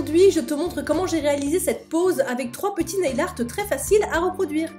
Aujourd'hui, je te montre comment j'ai réalisé cette pose avec 3 petits nail art très faciles à reproduire.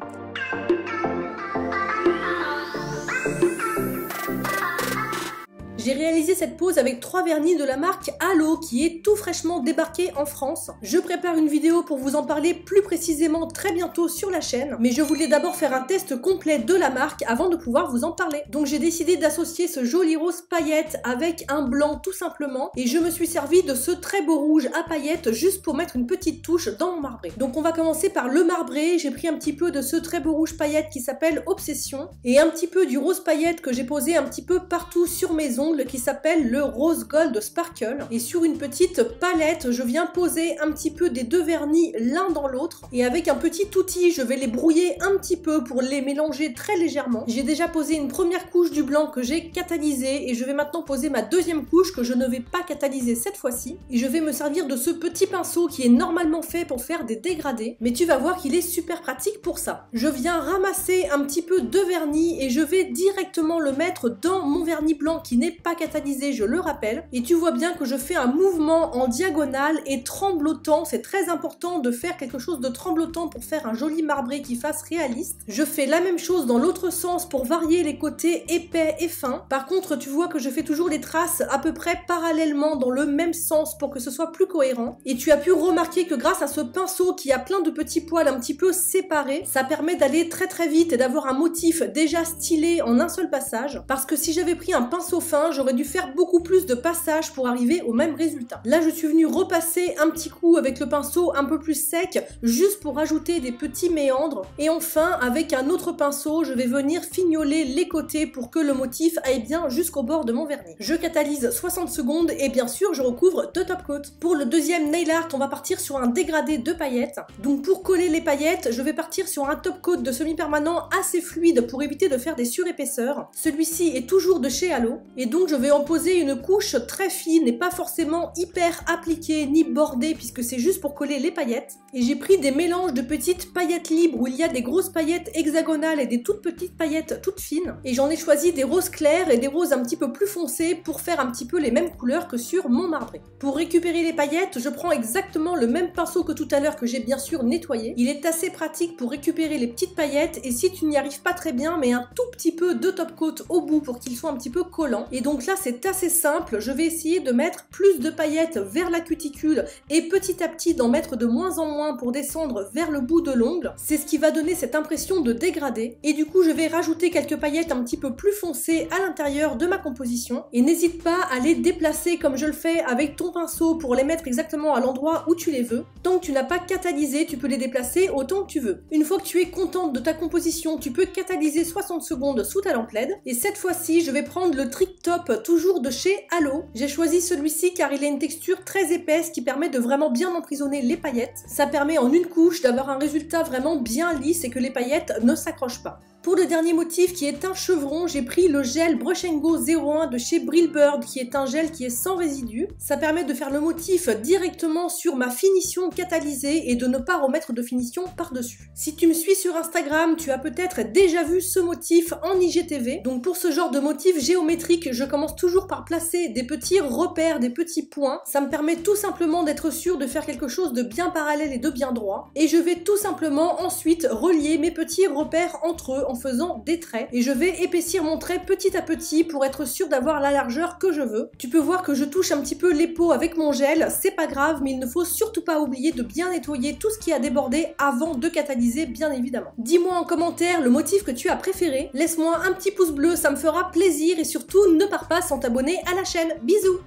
J'ai réalisé cette pose avec 3 vernis de la marque Halo qui est tout fraîchement débarqué en France. Je prépare une vidéo pour vous en parler plus précisément très bientôt sur la chaîne, mais je voulais d'abord faire un test complet de la marque avant de pouvoir vous en parler. Donc j'ai décidé d'associer ce joli rose paillette avec un blanc tout simplement, et je me suis servi de ce très beau rouge à paillettes juste pour mettre une petite touche dans mon marbré. Donc on va commencer par le marbré. J'ai pris un petit peu de ce très beau rouge paillette qui s'appelle Obsession, et un petit peu du rose paillette que j'ai posé un petit peu partout sur mes ongles qui s'appelle le Rose Gold Sparkle, et sur une petite palette je viens poser un petit peu des 2 vernis l'un dans l'autre, et avec un petit outil je vais les brouiller un petit peu pour les mélanger très légèrement. J'ai déjà posé une première couche du blanc que j'ai catalysé, et je vais maintenant poser ma deuxième couche que je ne vais pas catalyser cette fois-ci, et je vais me servir de ce petit pinceau qui est normalement fait pour faire des dégradés, mais tu vas voir qu'il est super pratique pour ça. Je viens ramasser un petit peu de vernis et je vais directement le mettre dans mon vernis blanc qui n'est pas catalysé, je le rappelle, et tu vois bien que je fais un mouvement en diagonale et tremblotant. C'est très important de faire quelque chose de tremblotant pour faire un joli marbré qui fasse réaliste. Je fais la même chose dans l'autre sens pour varier les côtés épais et fins. Par contre, tu vois que je fais toujours les traces à peu près parallèlement dans le même sens pour que ce soit plus cohérent, et tu as pu remarquer que grâce à ce pinceau qui a plein de petits poils un petit peu séparés, ça permet d'aller très vite et d'avoir un motif déjà stylé en un seul passage, parce que si j'avais pris un pinceau fin, j'aurais dû faire beaucoup plus de passages pour arriver au même résultat. Là, je suis venue repasser un petit coup avec le pinceau un peu plus sec, juste pour ajouter des petits méandres. Et enfin, avec un autre pinceau, je vais venir fignoler les côtés pour que le motif aille bien jusqu'au bord de mon vernis. Je catalyse 60 secondes et bien sûr, je recouvre de top coat. Pour le deuxième nail art, on va partir sur un dégradé de paillettes. Donc pour coller les paillettes, je vais partir sur un top coat de semi-permanent assez fluide pour éviter de faire des surépaisseurs. Celui-ci est toujours de chez Halo, et donc je vais en poser une couche très fine et pas forcément hyper appliquée ni bordée, puisque c'est juste pour coller les paillettes. Et j'ai pris des mélanges de petites paillettes libres où il y a des grosses paillettes hexagonales et des toutes petites paillettes toutes fines, et j'en ai choisi des roses clairs et des roses un petit peu plus foncées pour faire un petit peu les mêmes couleurs que sur mon marbré. Pour récupérer les paillettes, je prends exactement le même pinceau que tout à l'heure que j'ai bien sûr nettoyé. Il est assez pratique pour récupérer les petites paillettes, et si tu n'y arrives pas très bien, mets un tout petit peu de top coat au bout pour qu'il soit un petit peu collant. Et donc là c'est assez simple, je vais essayer de mettre plus de paillettes vers la cuticule et petit à petit d'en mettre de moins en moins pour descendre vers le bout de l'ongle. C'est ce qui va donner cette impression de dégradé, et du coup je vais rajouter quelques paillettes un petit peu plus foncées à l'intérieur de ma composition, et n'hésite pas à les déplacer comme je le fais avec ton pinceau pour les mettre exactement à l'endroit où tu les veux. Tant que tu n'as pas catalysé, tu peux les déplacer autant que tu veux. Une fois que tu es contente de ta composition, tu peux catalyser 60 secondes sous ta lampe LED, et cette fois-ci je vais prendre le Trick Top toujours de chez Halo. J'ai choisi celui-ci car il a une texture très épaisse qui permet de vraiment bien emprisonner les paillettes. Ça permet en une couche d'avoir un résultat vraiment bien lisse et que les paillettes ne s'accrochent pas. Pour le dernier motif qui est un chevron, j'ai pris le gel Brush Go 01 de chez Brillbird, qui est un gel qui est sans résidus. Ça permet de faire le motif directement sur ma finition catalysée et de ne pas remettre de finition par-dessus. Si tu me suis sur Instagram, tu as peut-être déjà vu ce motif en IGTV. Donc pour ce genre de motif géométrique, je commence toujours par placer des petits repères, des petits points. Ça me permet tout simplement d'être sûr de faire quelque chose de bien parallèle et de bien droit. Et je vais tout simplement ensuite relier mes petits repères entre eux en faisant des traits, et je vais épaissir mon trait petit à petit pour être sûr d'avoir la largeur que je veux. Tu peux voir que je touche un petit peu les peaux avec mon gel, c'est pas grave, mais il ne faut surtout pas oublier de bien nettoyer tout ce qui a débordé avant de catalyser, bien évidemment. Dis-moi en commentaire le motif que tu as préféré, laisse-moi un petit pouce bleu, ça me fera plaisir, et surtout ne pars pas sans t'abonner à la chaîne. Bisous!